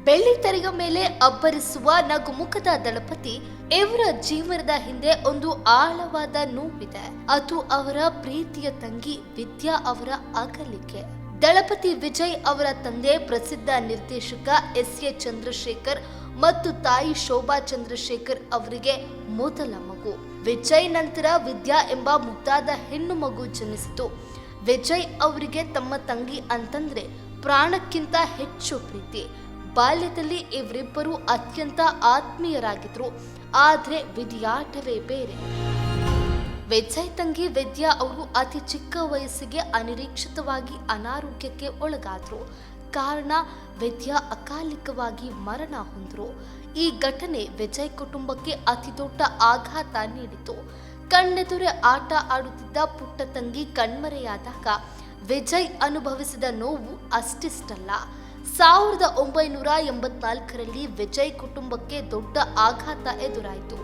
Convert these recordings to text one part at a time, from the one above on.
ಬೆಳ್ಳಿ ತೆರೆಯ ಮೇಲೆ ಅಬ್ಬರಿಸುವ ನಗುಮುಖದ ದಳಪತಿ ಇವರ ಜೀವನದ ಹಿಂದೆ ಒಂದು ಆಳವಾದ ನೋವಿದೆ. ಅದು ಅವರ ಪ್ರೀತಿಯ ತಂಗಿ ವಿದ್ಯಾ ಅವರ ಅಗಲಿಕೆ. ದಳಪತಿ ವಿಜಯ್ ಅವರ ತಂದೆ ಪ್ರಸಿದ್ಧ ನಿರ್ದೇಶಕ ಎಸ್.ಎ. ಚಂದ್ರಶೇಖರ್ ಮತ್ತು ತಾಯಿ ಶೋಭಾ ಚಂದ್ರಶೇಖರ್ ಅವರಿಗೆ ಮೊದಲ ಮಗು. ವಿಜಯ್ ನಂತರ ವಿದ್ಯಾ ಎಂಬ ಮುದ್ದಾದ ಹೆಣ್ಣು ಮಗು ಜನಿಸಿತು. ವಿಜಯ್ ಅವರಿಗೆ ತಮ್ಮ ತಂಗಿ ಅಂತಂದ್ರೆ ಪ್ರಾಣಕ್ಕಿಂತ ಹೆಚ್ಚು ಪ್ರೀತಿ. ಬಾಲ್ಯದಲ್ಲಿ ಇವರಿಬ್ಬರು ಅತ್ಯಂತ ಆತ್ಮೀಯರಾಗಿದ್ರು. ಆದ್ರೆ ವಿಧಿಯಾಟವೇ ಬೇರೆ. ವಿಜಯ್ ತಂಗಿ ವಿದ್ಯಾ ಅವರು ಅತಿ ಚಿಕ್ಕ ವಯಸ್ಸಿಗೆ ಅನಿರೀಕ್ಷಿತವಾಗಿ ಅನಾರೋಗ್ಯಕ್ಕೆ ಒಳಗಾದ್ರು. ಕಾರಣ ವಿದ್ಯಾ ಅಕಾಲಿಕವಾಗಿ ಮರಣ ಹೊಂದರು. ಈ ಘಟನೆ ವಿಜಯ್ ಕುಟುಂಬಕ್ಕೆ ಅತಿ ದೊಡ್ಡ ಆಘಾತ ನೀಡಿತು. ಕಣ್ಣೆದುರೆ ಆಟ ಆಡುತ್ತಿದ್ದ ಪುಟ್ಟ ತಂಗಿ ಕಣ್ಮರೆಯಾದಾಗ ವಿಜಯ್ ಅನುಭವಿಸಿದ ನೋವು ಅಷ್ಟಿಷ್ಟಲ್ಲ. 1984ರಲ್ಲಿ ವಿಜಯ್ ಕುಟುಂಬಕ್ಕೆ ದೊಡ್ಡ ಆಘಾತ ಎದುರಾಯಿತು.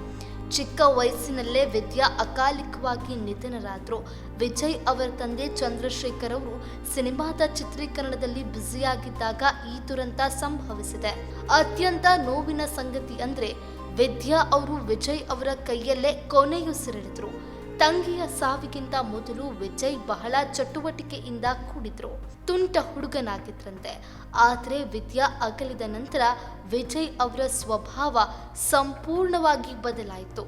ಚಿಕ್ಕ ವಯಸ್ಸಿನಲ್ಲೇ ವಿದ್ಯಾ ಅಕಾಲಿಕವಾಗಿ ನಿಧನರಾದರು. ವಿಜಯ್ ಅವರ ತಂದೆ ಚಂದ್ರಶೇಖರ್ ಅವರು ಸಿನಿಮಾದ ಚಿತ್ರೀಕರಣದಲ್ಲಿ ಬ್ಯುಸಿಯಾಗಿದ್ದಾಗ ಈ ದುರಂತ ಸಂಭವಿಸಿದೆ. ಅತ್ಯಂತ ನೋವಿನ ಸಂಗತಿ ಅಂದ್ರೆ ವಿದ್ಯಾ ಅವರು ವಿಜಯ್ ಅವರ ಕೈಯಲ್ಲೇ ಕೊನೆಯುಸಿರೆಳೆದರು. ತಂಗಿಯ ಸಾವಿಗಿಂತ ಮೊದಲು ವಿಜಯ್ ಬಹಳ ಚಟುವಟಿಕೆಯಿಂದ ಕೂಡಿದ್ರು. ತುಂಟ ಹುಡುಗನಾಗಿದ್ರಂತೆ. ಆದರೆ ವಿದ್ಯಾ ಅಗಲಿದ ನಂತರ ವಿಜಯ್ ಅವರ ಸ್ವಭಾವ ಸಂಪೂರ್ಣವಾಗಿ ಬದಲಾಯಿತು.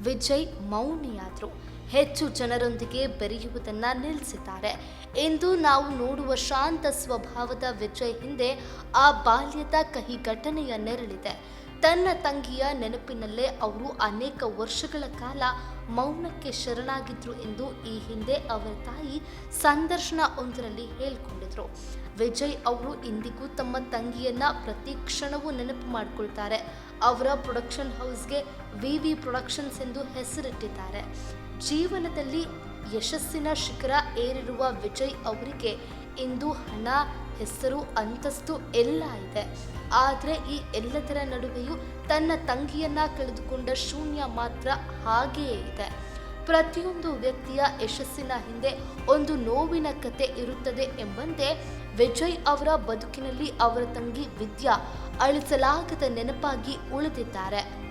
ವಿಜಯ್ ಮೌನಿಯಾದ್ರು. ಹೆಚ್ಚು ಜನರೊಂದಿಗೆ ಬೆರೆಯುವುದನ್ನ ನಿಲ್ಲಿಸಿದ್ದಾರೆ. ಎಂದು ನಾವು ನೋಡುವ ಶಾಂತ ಸ್ವಭಾವದ ವಿಜಯ್ ಹಿಂದೆ ಆ ಬಾಲ್ಯದ ಕಹಿ ಘಟನೆಯ ನೆರಳಿದೆ. ತನ್ನ ತಂಗಿಯ ನೆನಪಿನಲ್ಲೇ ಅವರು ಅನೇಕ ವರ್ಷಗಳ ಕಾಲ ಮೌನಕ್ಕೆ ಶರಣಾಗಿದ್ರು ಎಂದು ಈ ಹಿಂದೆ ಅವರ ತಾಯಿ ಸಂದರ್ಶನ ಒಂದರಲ್ಲಿ ಹೇಳಿಕೊಂಡಿದ್ರು. ವಿಜಯ್ ಅವರು ಇಂದಿಗೂ ತಮ್ಮ ತಂಗಿಯನ್ನ ಪ್ರತಿ ಕ್ಷಣವೂ ನೆನಪು ಮಾಡಿಕೊಳ್ತಾರೆ. ಅವರ ಪ್ರೊಡಕ್ಷನ್ ಹೌಸ್ಗೆ ವಿ ಪ್ರೊಡಕ್ಷನ್ಸ್ ಎಂದು ಹೆಸರಿಟ್ಟಿದ್ದಾರೆ. ಜೀವನದಲ್ಲಿ ಯಶಸ್ಸಿನ ಶಿಖರ ಏರಿರುವ ವಿಜಯ್ ಅವರಿಗೆ ಇಂದು ಹಣ, ಹೆಸರು, ಅಂತಸ್ತು ಎಲ್ಲ ಇದೆ. ಆದರೆ ಈ ಎಲ್ಲದರ ನಡುವೆಯೂ ತನ್ನ ತಂಗಿಯನ್ನ ಕಳೆದುಕೊಂಡ ಶೂನ್ಯ ಮಾತ್ರ ಹಾಗೆಯೇ ಇದೆ. ಪ್ರತಿಯೊಂದು ವ್ಯಕ್ತಿಯ ಯಶಸ್ಸಿನ ಹಿಂದೆ ಒಂದು ನೋವಿನ ಕತೆ ಇರುತ್ತದೆ ಎಂಬಂತೆ ವಿಜಯ್ ಅವರ ಬದುಕಿನಲ್ಲಿ ಅವರ ತಂಗಿ ವಿದ್ಯಾ ಅಳಿಸಲಾಗದ ನೆನಪಾಗಿ ಉಳಿದಿದ್ದಾರೆ.